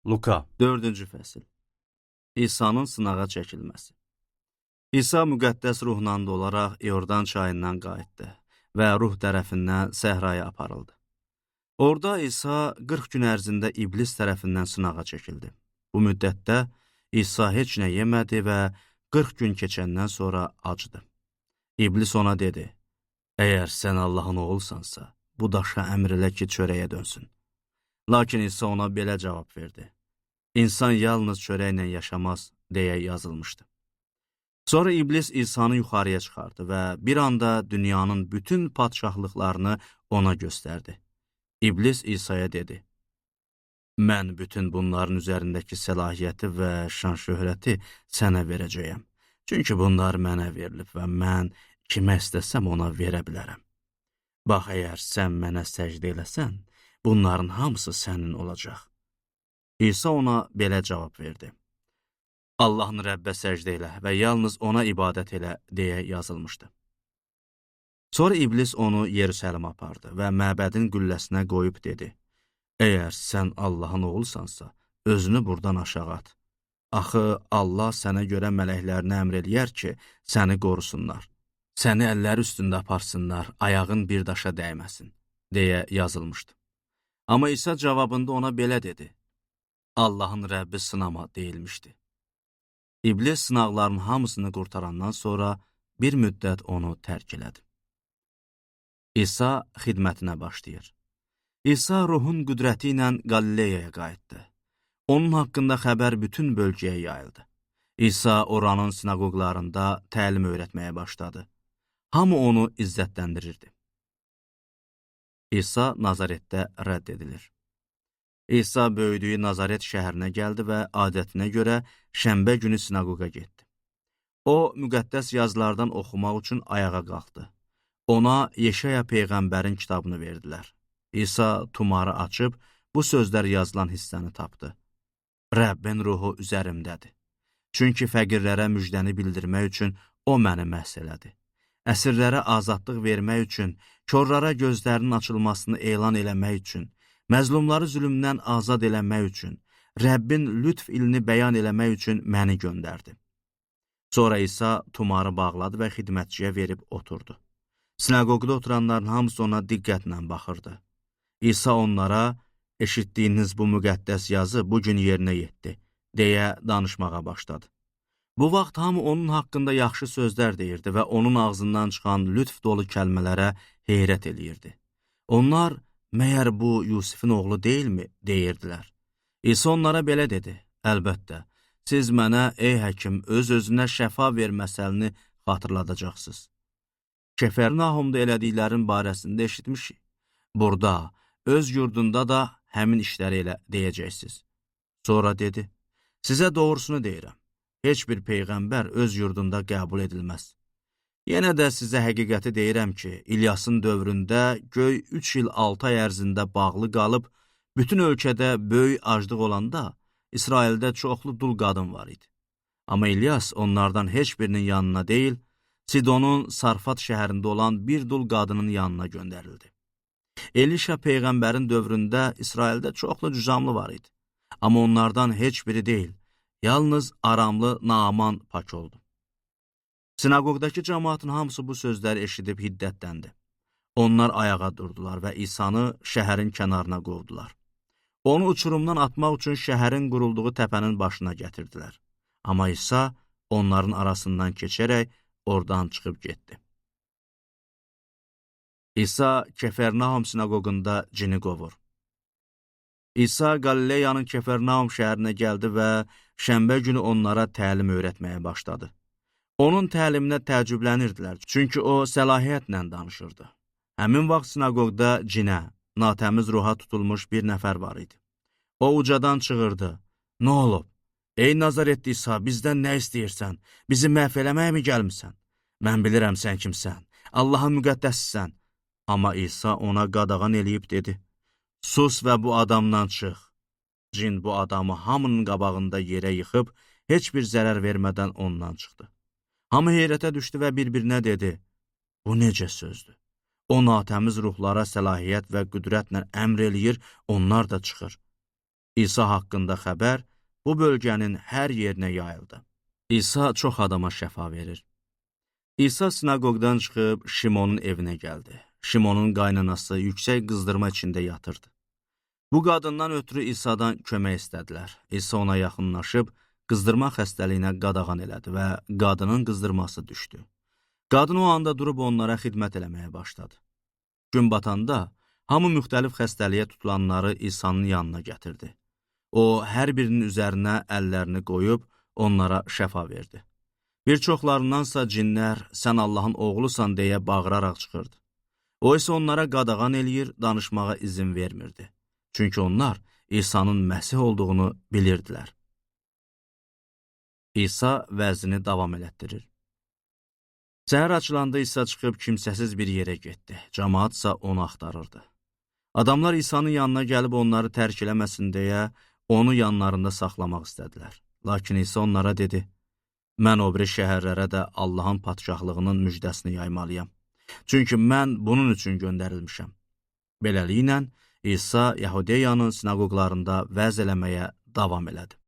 Luka 4-cü fəsil. İsa'nın sınağa çəkilməsi. İsa müqəddəs ruhla dolaraq Yordan çayından qayıtdı və ruh tərəfindən səhraya aparıldı. Orada İsa 40 gün ərzində iblis tərəfindən sınağa çəkildi. Bu müddətdə İsa heç nə yemədi və 40 gün keçəndən sonra acıdı. İblis ona dedi, əgər sən Allahın oğulsansa, bu daşa əmr elə ki, çörəyə dönsün. Lakin İsa ona belə cavab verdi. İnsan yalnız çörəklə yaşamaz, deyə yazılmışdı. Sonra iblis İsanı yuxarıya çıxardı və bir anda dünyanın bütün padşahlıqlarını ona göstərdi. İblis İsa'ya dedi, mən bütün bunların üzərindəki səlahiyyəti və şan-şöhrəti sənə verəcəyəm. Çünki bunlar mənə verilib və mən kimə istəsəm ona verə bilərəm. Bax, əgər sən mənə səcdə eləsən, bunların hamısı sənin olacaq. İsa ona belə cavab verdi. Allahın Rəbbə səcdə elə və yalnız ona ibadət elə, deyə yazılmışdı. Sonra iblis onu Yerusəlimə apardı və məbədin qülləsinə qoyub dedi, əgər sən Allahın oğulsansa, özünü buradan aşağı at. Axı Allah sənə görə mələklərini əmr eləyər ki, səni qorusunlar. Səni əlləri üstündə aparsınlar, ayağın bir daşa dəyməsin, deyə yazılmışdı. Amma İsa cavabında ona belə dedi, Allahın Rəbbi sınama deyilmişdi. İblis sınaqların hamısını qurtarandan sonra bir müddət onu tərk elədi. İsa xidmətinə başlayır. İsa ruhun qüdrəti ilə Qalileyaya qayıtdı. Onun haqqında xəbər bütün bölgəyə yayıldı. İsa oranın sinagoglarında təlim öyrətməyə başladı. Hamı onu izzətləndirirdi. İsa Nazaretdə rədd edilir. İsa böyüdüyü Nazaret şəhərinə gəldi və adətinə görə şənbə günü sinagoqa getdi. O, müqəddəs yazılardan oxumaq üçün ayağa qalxdı. Ona Yeşaya Peyğəmbərin kitabını verdilər. İsa tumarı açıb, bu sözlər yazılan hissəni tapdı. Rəbbin ruhu üzərimdədir. Çünki fəqirlərə müjdəni bildirmək üçün o məni məhs elədi. Əsirlərə azadlıq vermək üçün, körlara gözlərinin açılmasını elan eləmək üçün, məzlumları zülmdən azad eləmək üçün, Rəbbin lütf ilini bəyan eləmək üçün məni göndərdi. Sonra İsa tumarı bağladı və xidmətçiyə verib oturdu. Sinagogda oturanların hamısı ona diqqətlə baxırdı. İsa onlara, eşitdiyiniz bu müqəddəs yazı bugün yerinə yetdi, deyə danışmağa başladı. Bu vaxt hamı onun haqqında yaxşı sözlər deyirdi və onun ağzından çıxan lütf dolu kəlmələrə heyrət eləyirdi. Onlar, məyər bu Yusifin oğlu deyilmi, deyirdilər. İsa onlara belə dedi, əlbəttə, siz mənə, ey həkim, öz-özünə şəfa ver məsəlini xatırladacaqsınız. Kefernahumda elədiklərin barəsində eşitmişik. Burada, öz yurdunda da həmin işləri elə deyəcəksiniz. Sonra dedi, sizə doğrusunu deyirəm, heç bir peyğəmbər öz yurdunda qəbul edilməz. Yenə də sizə həqiqəti deyirəm ki, İlyasın dövründə göy 3 il 6 ay ərzində bağlı qalıb, bütün ölkədə böyük aclıq olanda İsraildə çoxlu dul qadın var idi. Amma İlyas onlardan heç birinin yanına deyil, Sidonun Sarfat şəhərində olan bir dul qadının yanına göndərildi. Elişa peyğəmbərin dövründə İsraildə çoxlu cüzamlı var idi. Amma onlardan heç biri deyil, yalnız Aramlı Naaman pak oldu. Sinagogdakı cəmaatın hamısı bu sözləri eşidib hiddətləndi. Onlar ayağa durdular və İsanı şəhərin kənarına qovdular. Onu uçurumdan atmaq üçün şəhərin qurulduğu təpənin başına gətirdilər. Amma İsa onların arasından keçərək oradan çıxıb getdi. İsa Kefernahum sinagogunda cini qovur. İsa Qalileyanın Kefernahum şəhərinə gəldi və şənbə günü onlara təlim öyrətməyə başladı. Onun təliminə təəccüblənirdilər, çünki o səlahiyyətlə danışırdı. Həmin vaxt sinagogda cinə, natəmiz ruha tutulmuş bir nəfər var idi. O ucadan çığırdı, nə olub? Ey Nazaretli İsa, bizdən nə istəyirsən? Bizi məhv eləməyə mi gəlmirsən? Mən bilirəm sən kimsən, Allahın müqəddəssən. Amma İsa ona qadağan eləyib dedi, sus və bu adamdan çıx. Cin bu adamı hamının qabağında yerə yıxıb, heç bir zərər vermədən ondan çıxdı. Hamı heyrətə düşdü və bir-birinə dedi, bu necə sözdür? O natəmiz ruhlara səlahiyyət və qüdrətlə əmr eləyir, onlar da çıxır. İsa haqqında xəbər bu bölgənin hər yerinə yayıldı. İsa çox adama şəfa verir. İsa sinagogdan çıxıb Şimonun evinə gəldi. Şimonun qaynanası yüksək qızdırma içində yatırdı. Bu qadından ötürü İsa'dan kömək istədilər. İsa ona yaxınlaşıb qızdırma xəstəliyinə qadağan elədi və qadının qızdırması düşdü. Qadın o anda durub onlara xidmət eləməyə başladı. Gün batanda hamı müxtəlif xəstəliyə tutulanları İsa'nın yanına gətirdi. O, hər birinin üzərinə əllərini qoyub onlara şəfa verdi. Bir çoxlarındansa cinlər, sən Allahın oğlusan deyə bağıraraq çıxırdı. O isə onlara qadağan eləyir, danışmağa izin vermirdi. Çünki onlar İsa'nın Məsih olduğunu bilirdilər. İsa vəzini davam elətdirir. Səhər açılanda İsa çıxıb kimsəsiz bir yerə getdi. Cəmaatsa onu axtarırdı. Adamlar İsa'nın yanına gəlib onları tərk eləməsin deyə onu yanlarında saxlamaq istədilər. Lakin İsa onlara dedi, mən o biri şəhərlərə də Allahın padşahlığının müjdəsini yaymalıyam. Çünki mən bunun üçün göndərilmişəm. Beləliklə, İsa Yahudiyanın sinagoglarında vəz eləməyə davam elədi.